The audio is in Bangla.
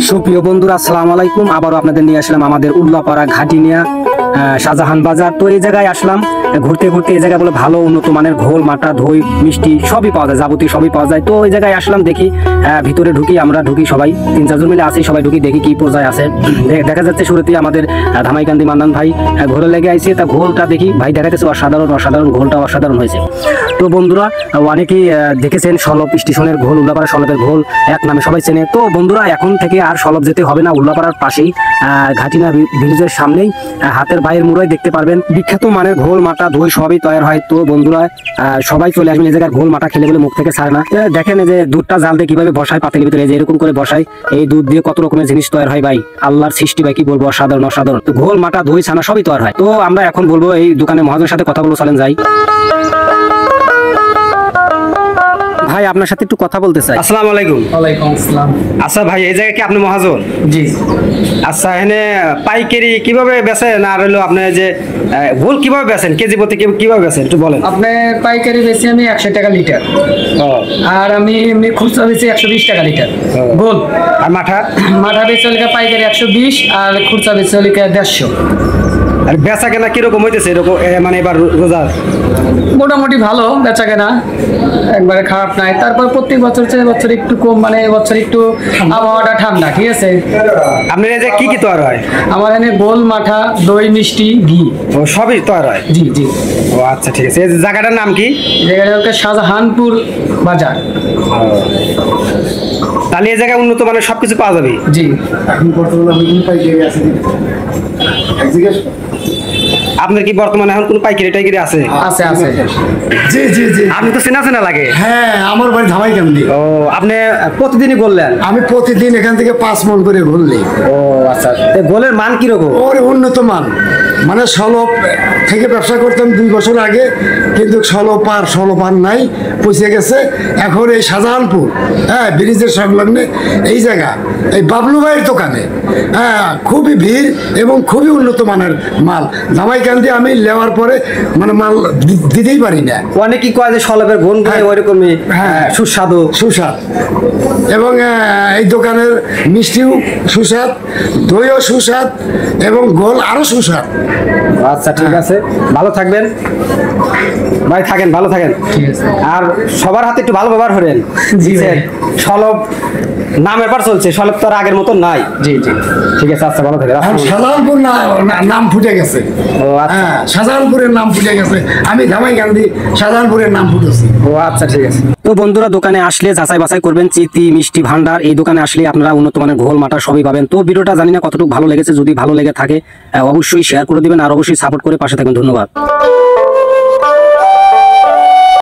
সুপ্রিয় বন্ধুরা, আসসালামু আলাইকুম। আবারও আপনাদের নিয়ে আসলাম আমাদের উল্লাপাড়া ঘাটিনিয়া শাহজাহান বাজার। তো এই জায়গায় আসলাম ঘুরতে ঘুরতে। এই জায়গায় বলে ভালো উন্নত মানের ঘোল, মাটা, দই, মিষ্টি সবই পাওয়া যায়, যাবতীয় সবই পাওয়া যায়। তো ওই জায়গায় আসলাম, দেখি ভিতরে ঢুকি, আমরা ঢুকি সবাই 3-4 জন মিলে আছি, সবাই ঢুকি, দেখি কি পর্যায়ে আছে। দেখা যাচ্ছে শুরুতেই আমাদের ধামাইকান্দি মান্নান ভাই ঘোরে লেগে আইছে। তা ঘোলটা দেখি ভাই দেখাতেছে অসাধারণ, ঘোলটা অসাধারণ হয়েছে। তো বন্ধুরা, অনেকেই দেখেছেন সলভ স্টেশনের ঘোল, উল্লাপাড়া সলভের ঘোল এক নামে সবাই চেনে। তো বন্ধুরা, এখন থেকে আর সলভ যেতে হবে না, উল্লাপাড়ার পাশেই ঘাটিনা ভিলেজের সামনেই হাতের বাইরের মুড়াই দেখতে পারবেন বিখ্যাত মানের ঘোল, মাটা, দই সবই তৈরি হয়। তো বন্ধুরা, সবাই চলে আসবেন। এই জায়গায় ঘোল, মাটা খেলে বলে মুখ থেকে ছাড়ে না। দেখেন এই যে দুধটা জাল দিয়ে কিভাবে বসায় পাতিলের ভিতরে, যে এরকম করে বসায়, এই দুধ দিয়ে কত রকমের জিনিস তৈরি হয় ভাই, আল্লাহর সৃষ্টি ভাই, কি বলবো, অসাধারণ। তো ঘোল, মাটা, দই, ছানা সবই তৈরি হয়। তো আমরা এখন বলবো এই দোকানের মহাজনের সাথে কথা বলবো, চলেন যাই। ভাই, আপনার সাথে একটু কথা বলতে চাই। আসসালামু আলাইকুম। ওয়ালাইকুম আসসালাম। আচ্ছা ভাই, এই জায়গায় কি আপনি মহাজন? জি। আচ্ছা, এখানে পাইকারি কিভাবে বেচেন, আর হলো আপনি যে ঘোল কিভাবে বেচেন, কেজি প্রতি কিভাবে বেচেন একটু বলেন। আপনি পাইকারি বেশি আমি 100 টাকা লিটার, আর আমি এমনি খুচরা বেশি 120 টাকা লিটার গোল। আর মাঠা? মাঠা বেচে হলে পাইকারি 120 আর খুচরা বেচে হলে 150। আর বেচা কেনা কিরকম হইতেছে এরকম, মানে এবার রোজার? মোটামুটি ভালো বেচা কেনা, একবারে খারাপ নাই। তারপর প্রত্যেক বছর চেয়ে বছর একটু কম, মানে এবছর একটু আবহাওয়াটা ঠান্ডা, ঠিক আছে। আপনার এই যে কি কি তৈরি হয়? আমার এখানে গোল, মাঠা, দই, মিষ্টি, ঘি ও সবই তৈরি হয়? জি জি। ও আচ্ছা, ঠিক আছে। এই জায়গাটার নাম কি? জায়গাটা হচ্ছে শাহজাহানপুর বাজার। তাহলে এই জায়গায় উন্নত মানের সবকিছু পাওয়া যাবে? জি। আপনার কি বর্তমানে এখন কোন পাইকারি টাইকারি আছে? আছে আছে। জি জি জি। আপনি তো চেনা লাগে। হ্যাঁ, আমার বাড়ি ধামাইকান্দি। ও, আপনি প্রতিদিনই বললেন? আমি প্রতিদিন এখান থেকে 5 মণ করে ঘুরলি। ও আচ্ছা, গোলের মান কিরকম? ওর উন্নত মান, মানে সলপ থেকে ব্যবসা করতাম 2 বছর আগে, কিন্তু সলপ আর নাই, পৌঁছে গেছে। এখন এই শাহজাহানপুর, হ্যাঁ, ব্রিজের সংলগ্নে এই জায়গা, এই বাবলু ভাইয়ের দোকানে, হ্যাঁ, খুবই ভিড় এবং খুবই উন্নত মানের মাল। ধামাইকান্দি আমি নেওয়ার পরে মানে মাল দিতেই পারি না। অনেকেই কয় যে সলভের ঘোল খায় ওইরকমই সুস্বাদু। সুস্বাদ, এবং এই দোকানের মিষ্টিও সুস্বাদ, দইও সুস্বাদ, এবং গোল আরো সুস্বাদ। আচ্ছা, ঠিক আছে, ভালো থাকবেন ভাই, থাকেন, ভালো থাকেন। ঠিক আছে। আর সবার হাতে একটু ভালো ব্যবহার করেন। জি ভাই। সলভ নামের পর চলছে, সলভ তো আর আগের মতন নাই। জি জি। ঠিক আছে, আচ্ছা, ভালো থাকেন। আর শাহজাহানপুর নাম ফুটে গেছে। ও আচ্ছা। হ্যাঁ, শাহজাহানপুরের নাম ফুটে গেছে। আমি ধামাইকান্দি, শাহজাহানপুরের নাম ফুটেছি। ও আচ্ছা, ঠিক আছে। তো বন্ধুরা, দোকানে আসলে যাচাই বাছাই করবেন। চিতি মিষ্টি ভান্ডার, এই দোকানে আসলে আপনারা উন্নত মানের ঘোল, মাটা সবই পাবেন। তো ভিডিওটা জানি না কতটুকু ভালো লেগেছে, যদি ভালো লেগে থাকে অবশ্যই শেয়ার করে দিবেন, আর অবশ্যই সাপোর্ট করে পাশে থাকবেন। ধন্যবাদ।